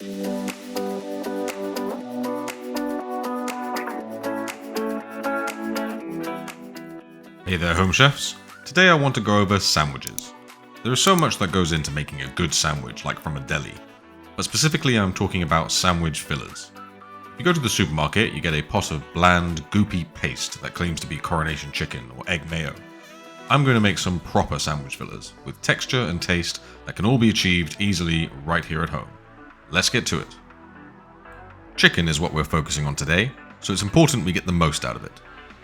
Hey there, home chefs. Today I want to go over sandwiches. There is so much that goes into making a good sandwich, like from a deli, but specifically I'm talking about sandwich fillers. If you go to the supermarket, you get a pot of bland, goopy paste that claims to be coronation chicken or egg mayo. I'm going to make some proper sandwich fillers, with texture and taste that can all be achieved easily right here at home. Let's get to it. Chicken is what we're focusing on today, so it's important we get the most out of it.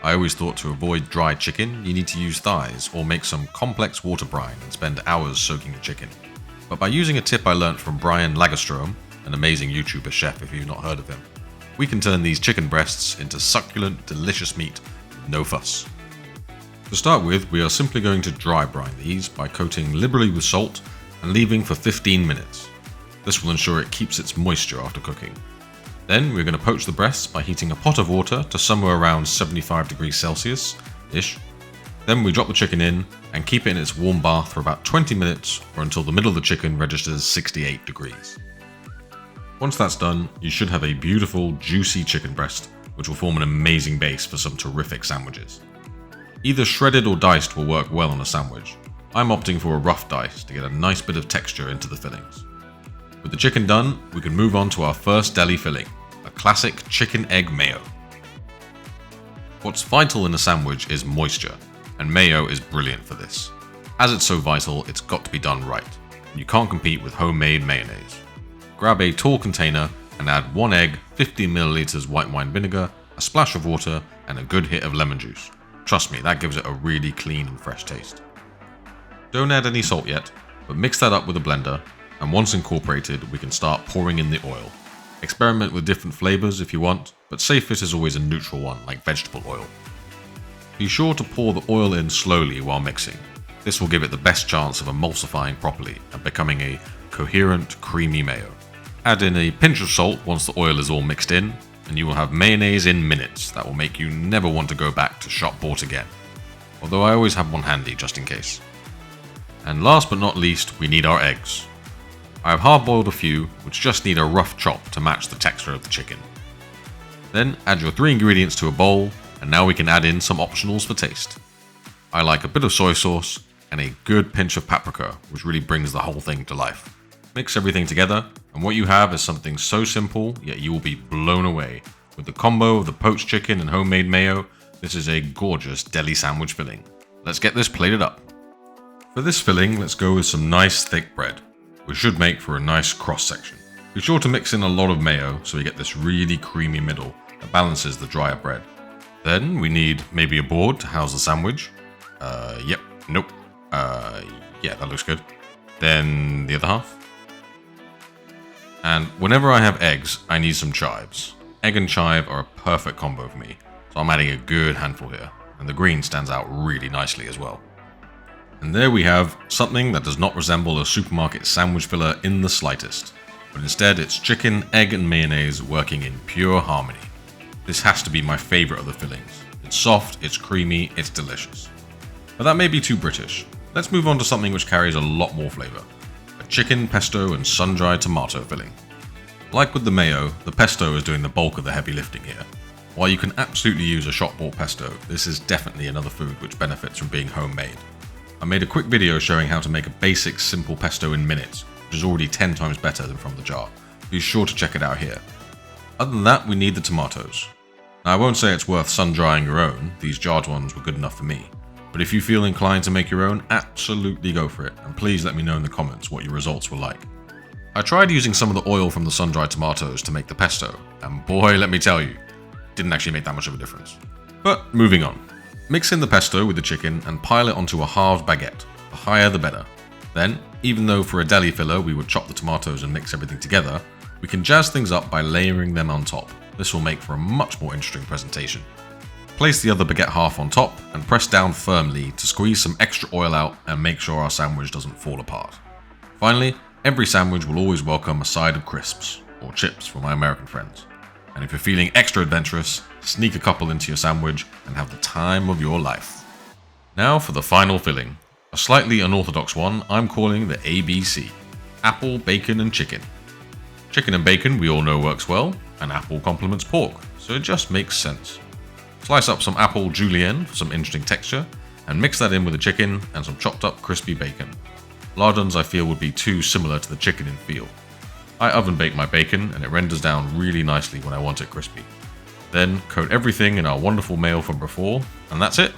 I always thought to avoid dry chicken, you need to use thighs or make some complex water brine and spend hours soaking the chicken. But by using a tip I learnt from Brian Lagerstrom, an amazing YouTuber chef if you've not heard of him, we can turn these chicken breasts into succulent, delicious meat with no fuss. To start with, we are simply going to dry brine these by coating liberally with salt and leaving for 15 minutes. This will ensure it keeps its moisture after cooking. Then we're going to poach the breasts by heating a pot of water to somewhere around 75 degrees Celsius-ish. Then we drop the chicken in and keep it in its warm bath for about 20 minutes or until the middle of the chicken registers 68 degrees. Once that's done, you should have a beautiful, juicy chicken breast, which will form an amazing base for some terrific sandwiches. Either shredded or diced will work well on a sandwich. I'm opting for a rough dice to get a nice bit of texture into the fillings. With the chicken done, we can move on to our first deli filling, a classic chicken egg mayo. What's vital in a sandwich is moisture, and mayo is brilliant for this. As it's so vital, it's got to be done right. You can't compete with homemade mayonnaise. Grab a tall container and add 1 egg, 50 ml white wine vinegar, a splash of water, and a good hit of lemon juice. Trust me, that gives it a really clean and fresh taste. Don't add any salt yet, but mix that up with a blender, and once incorporated, we can start pouring in the oil. Experiment with different flavors if you want, but safest is always a neutral one, like vegetable oil. Be sure to pour the oil in slowly while mixing. This will give it the best chance of emulsifying properly and becoming a coherent, creamy mayo. Add in a pinch of salt once the oil is all mixed in, and you will have mayonnaise in minutes that will make you never want to go back to shop bought again. Although I always have one handy just in case. And last but not least, we need our eggs. I have hard-boiled a few, which just need a rough chop to match the texture of the chicken. Then add your 3 ingredients to a bowl, and now we can add in some optionals for taste. I like a bit of soy sauce and a good pinch of paprika, which really brings the whole thing to life. Mix everything together, and what you have is something so simple, yet you will be blown away. With the combo of the poached chicken and homemade mayo, this is a gorgeous deli sandwich filling. Let's get this plated up. For this filling, let's go with some nice thick bread, which should make for a nice cross section. Be sure to mix in a lot of mayo so we get this really creamy middle that balances the drier bread. Then we need maybe a board to house the sandwich. Yeah, that looks good. Then the other half. And whenever I have eggs, I need some chives. Egg and chive are a perfect combo for me, so I'm adding a good handful here, and the green stands out really nicely as well. And there we have something that does not resemble a supermarket sandwich filler in the slightest, but instead it's chicken, egg and mayonnaise working in pure harmony. This has to be my favourite of the fillings. It's soft, it's creamy, it's delicious. But that may be too British. Let's move on to something which carries a lot more flavour. A chicken, pesto and sun-dried tomato filling. Like with the mayo, the pesto is doing the bulk of the heavy lifting here. While you can absolutely use a shop-bought pesto, this is definitely another food which benefits from being homemade. I made a quick video showing how to make a basic simple pesto in minutes, which is already 10 times better than from the jar. Be sure to check it out here. Other than that, we need the tomatoes. Now I won't say it's worth sun-drying your own, these jarred ones were good enough for me. But if you feel inclined to make your own, absolutely go for it, and please let me know in the comments what your results were like. I tried using some of the oil from the sun-dried tomatoes to make the pesto, and boy, let me tell you, it didn't actually make that much of a difference. But moving on. Mix in the pesto with the chicken and pile it onto a halved baguette. The higher the better. Then, even though for a deli filler we would chop the tomatoes and mix everything together, we can jazz things up by layering them on top. This will make for a much more interesting presentation. Place the other baguette half on top and press down firmly to squeeze some extra oil out and make sure our sandwich doesn't fall apart. Finally, every sandwich will always welcome a side of crisps, or chips for my American friends. And if you're feeling extra adventurous, sneak a couple into your sandwich and have the time of your life. Now for the final filling, a slightly unorthodox one I'm calling the ABC, apple, bacon and chicken. Chicken and bacon we all know works well, and apple complements pork, so it just makes sense. Slice up some apple julienne for some interesting texture, and mix that in with the chicken and some chopped up crispy bacon. Lardons I feel would be too similar to the chicken in feel. I oven bake my bacon and it renders down really nicely when I want it crispy. Then coat everything in our wonderful mayo from before, and that's it.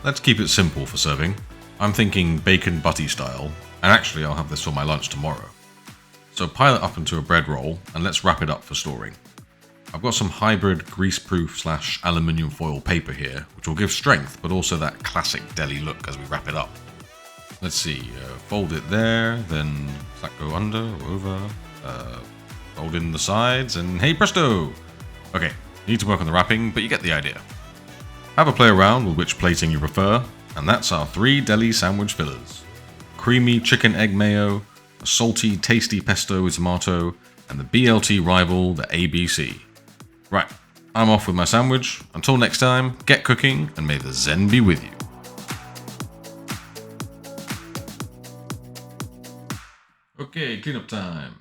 Let's keep it simple for serving. I'm thinking bacon butty style, and actually I'll have this for my lunch tomorrow. So pile it up into a bread roll and let's wrap it up for storing. I've got some hybrid greaseproof / aluminium foil paper here, which will give strength but also that classic deli look as we wrap it up. Let's see, fold it there, then does that go under or over? Fold in the sides, and hey presto! Okay, need to work on the wrapping, but you get the idea. Have a play around with which plating you prefer, and that's our 3 deli sandwich fillers. Creamy chicken egg mayo, a salty tasty pesto with tomato, and the BLT rival, the ABC. Right, I'm off with my sandwich. Until next time, get cooking, and may the Zen be with you. Okay, cleanup time.